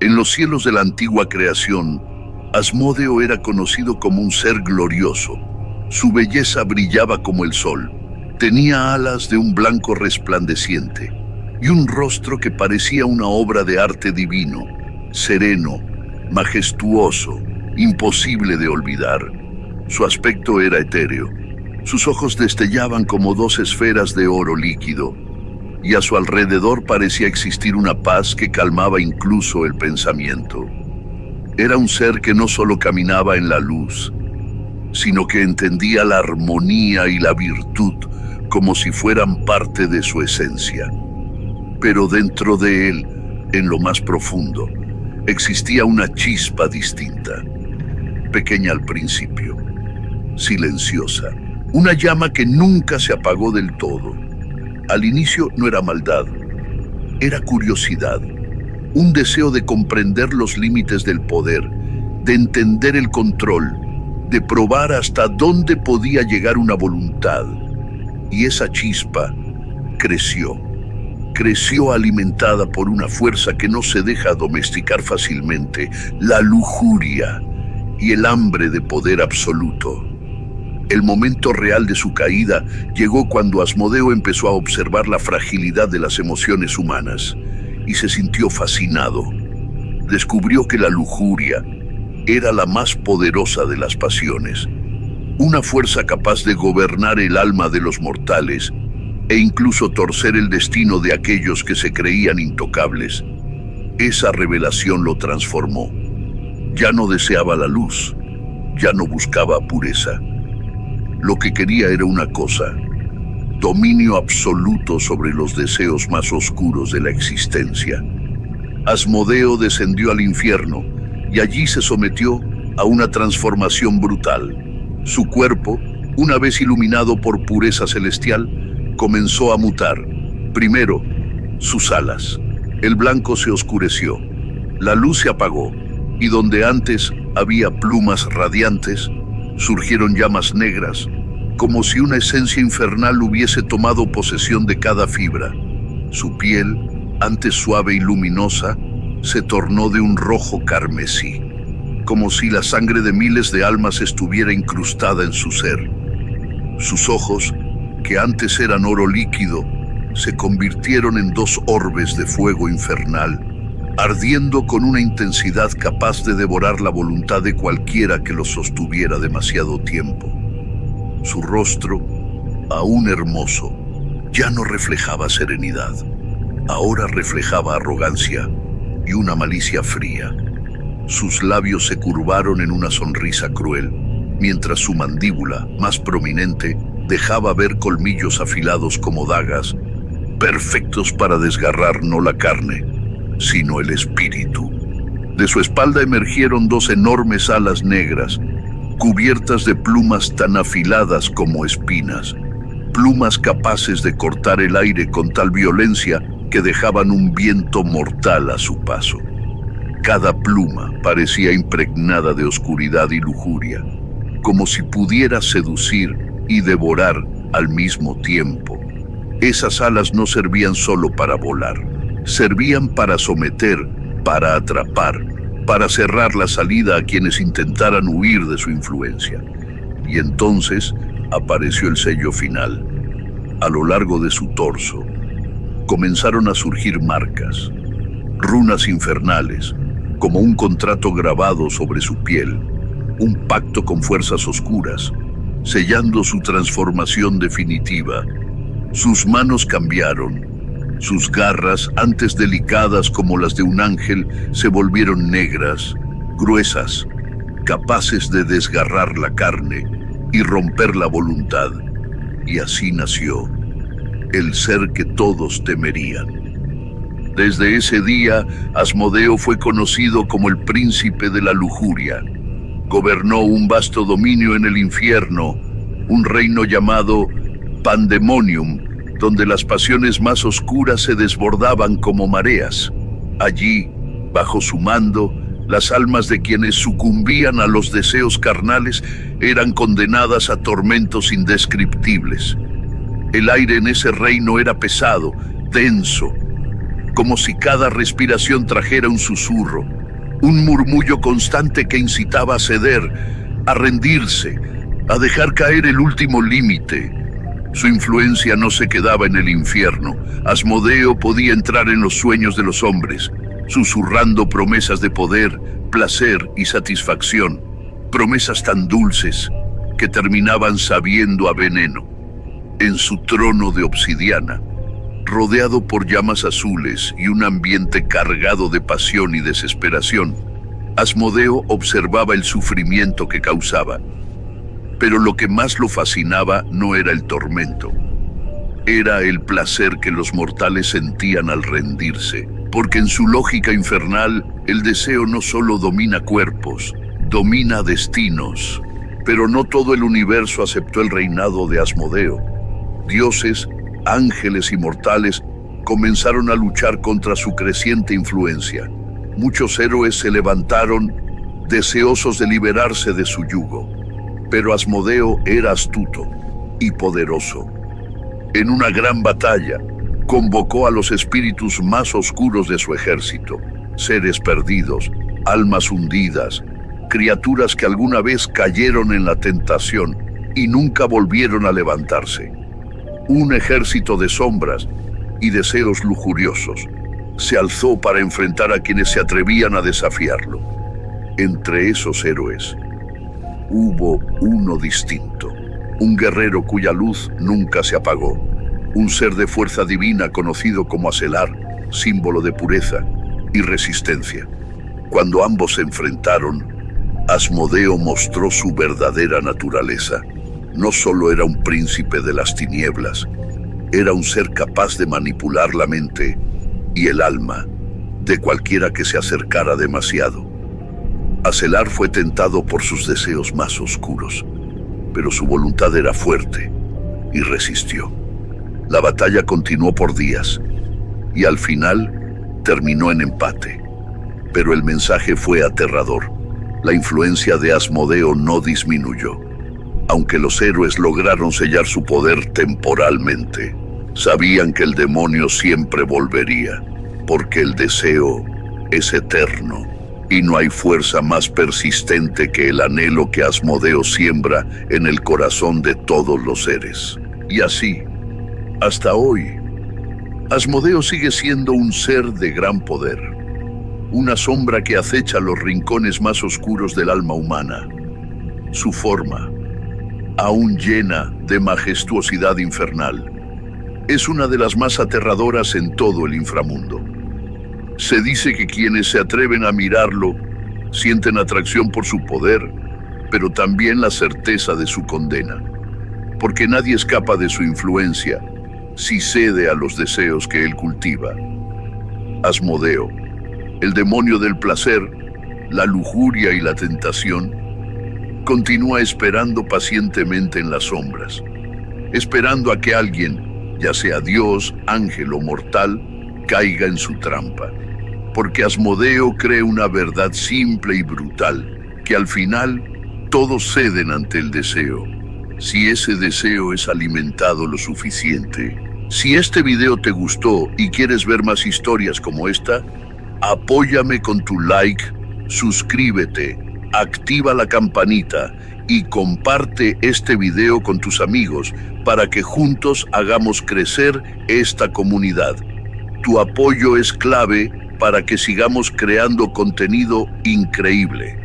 En los cielos de la antigua creación, Asmodeo era conocido como un ser glorioso. Su belleza brillaba como el sol. Tenía alas de un blanco resplandeciente y un rostro que parecía una obra de arte divino, sereno, majestuoso, imposible de olvidar. Su aspecto era etéreo. Sus ojos destellaban como dos esferas de oro líquido, y a su alrededor parecía existir una paz que calmaba incluso el pensamiento. Era un ser que no solo caminaba en la luz, sino que entendía la armonía y la virtud como si fueran parte de su esencia. Pero dentro de él, en lo más profundo, existía una chispa distinta, pequeña al principio, silenciosa, una llama que nunca se apagó del todo. Al inicio no era maldad, era curiosidad, un deseo de comprender los límites del poder, de entender el control, de probar hasta dónde podía llegar una voluntad. Y esa chispa creció alimentada por una fuerza que no se deja domesticar fácilmente, la lujuria y el hambre de poder absoluto. El momento real de su caída llegó cuando Asmodeo empezó a observar la fragilidad de las emociones humanas y se sintió fascinado. Descubrió que la lujuria era la más poderosa de las pasiones, una fuerza capaz de gobernar el alma de los mortales e incluso torcer el destino de aquellos que se creían intocables. Esa revelación lo transformó. Ya no deseaba la luz, ya no buscaba pureza. Lo que quería era una cosa: dominio absoluto sobre los deseos más oscuros de la existencia. Asmodeo descendió al infierno y allí se sometió a una transformación brutal. Su cuerpo, una vez iluminado por pureza celestial, comenzó a mutar. Primero, sus alas. El blanco se oscureció, la luz se apagó, y donde antes había plumas radiantes, surgieron llamas negras, como si una esencia infernal hubiese tomado posesión de cada fibra. Su piel, antes suave y luminosa, se tornó de un rojo carmesí, como si la sangre de miles de almas estuviera incrustada en su ser. Sus ojos, que antes eran oro líquido, se convirtieron en dos orbes de fuego infernal, ardiendo con una intensidad capaz de devorar la voluntad de cualquiera que los sostuviera demasiado tiempo. Su rostro, aún hermoso, ya no reflejaba serenidad. Ahora reflejaba arrogancia y una malicia fría. Sus labios se curvaron en una sonrisa cruel, mientras su mandíbula, más prominente, dejaba ver colmillos afilados como dagas, perfectos para desgarrar no la carne, sino el espíritu. De su espalda emergieron dos enormes alas negras, cubiertas de plumas tan afiladas como espinas, plumas capaces de cortar el aire con tal violencia que dejaban un viento mortal a su paso. Cada pluma parecía impregnada de oscuridad y lujuria, como si pudiera seducir y devorar al mismo tiempo. Esas alas no servían solo para volar, servían para someter, para atrapar, para cerrar la salida a quienes intentaran huir de su influencia. Y entonces apareció el sello final. A lo largo de su torso comenzaron a surgir marcas, runas infernales, como un contrato grabado sobre su piel, un pacto con fuerzas oscuras, sellando su transformación definitiva. Sus manos cambiaron. Sus garras, antes delicadas como las de un ángel, se volvieron negras, gruesas, capaces de desgarrar la carne y romper la voluntad. Y así nació el ser que todos temerían. Desde ese día, Asmodeo fue conocido como el príncipe de la lujuria. Gobernó un vasto dominio en el infierno, un reino llamado Pandemonium, donde las pasiones más oscuras se desbordaban como mareas. Allí, bajo su mando, las almas de quienes sucumbían a los deseos carnales eran condenadas a tormentos indescriptibles. El aire en ese reino era pesado, denso, como si cada respiración trajera un susurro, un murmullo constante que incitaba a ceder, a rendirse, a dejar caer el último límite. Su influencia no se quedaba en el infierno. Asmodeo podía entrar en los sueños de los hombres, susurrando promesas de poder, placer y satisfacción, promesas tan dulces que terminaban sabiendo a veneno. En su trono de obsidiana, rodeado por llamas azules y un ambiente cargado de pasión y desesperación, Asmodeo observaba el sufrimiento que causaba. Pero lo que más lo fascinaba no era el tormento, era el placer que los mortales sentían al rendirse, porque en su lógica infernal, el deseo no solo domina cuerpos, domina destinos. Pero no todo el universo aceptó el reinado de Asmodeo. Dioses, ángeles y mortales comenzaron a luchar contra su creciente influencia. Muchos héroes se levantaron, deseosos de liberarse de su yugo. Pero Asmodeo era astuto y poderoso. En una gran batalla, convocó a los espíritus más oscuros de su ejército, seres perdidos, almas hundidas, criaturas que alguna vez cayeron en la tentación y nunca volvieron a levantarse. Un ejército de sombras y deseos lujuriosos se alzó para enfrentar a quienes se atrevían a desafiarlo. Entre esos héroes hubo uno distinto, un guerrero cuya luz nunca se apagó, un ser de fuerza divina conocido como Aselar, símbolo de pureza y resistencia. Cuando ambos se enfrentaron, Asmodeo mostró su verdadera naturaleza. No solo era un príncipe de las tinieblas, era un ser capaz de manipular la mente y el alma de cualquiera que se acercara demasiado. Aselar fue tentado por sus deseos más oscuros, pero su voluntad era fuerte y resistió. La batalla continuó por días y al final terminó en empate, pero el mensaje fue aterrador. La influencia de Asmodeo no disminuyó. Aunque los héroes lograron sellar su poder temporalmente, sabían que el demonio siempre volvería, porque el deseo es eterno y no hay fuerza más persistente que el anhelo que Asmodeo siembra en el corazón de todos los seres. Y así, hasta hoy, Asmodeo sigue siendo un ser de gran poder, una sombra que acecha los rincones más oscuros del alma humana. Su forma, aún llena de majestuosidad infernal, es una de las más aterradoras en todo el inframundo. Se dice que quienes se atreven a mirarlo sienten atracción por su poder, pero también la certeza de su condena, porque nadie escapa de su influencia si cede a los deseos que él cultiva. Asmodeo, el demonio del placer, la lujuria y la tentación, continúa esperando pacientemente en las sombras, esperando a que alguien, ya sea Dios, ángel o mortal, caiga en su trampa. Porque Asmodeo cree una verdad simple y brutal, que al final todos ceden ante el deseo, si ese deseo es alimentado lo suficiente. Si este video te gustó y quieres ver más historias como esta, apóyame con tu like, suscríbete, activa la campanita y comparte este video con tus amigos para que juntos hagamos crecer esta comunidad. Tu apoyo es clave para que sigamos creando contenido increíble.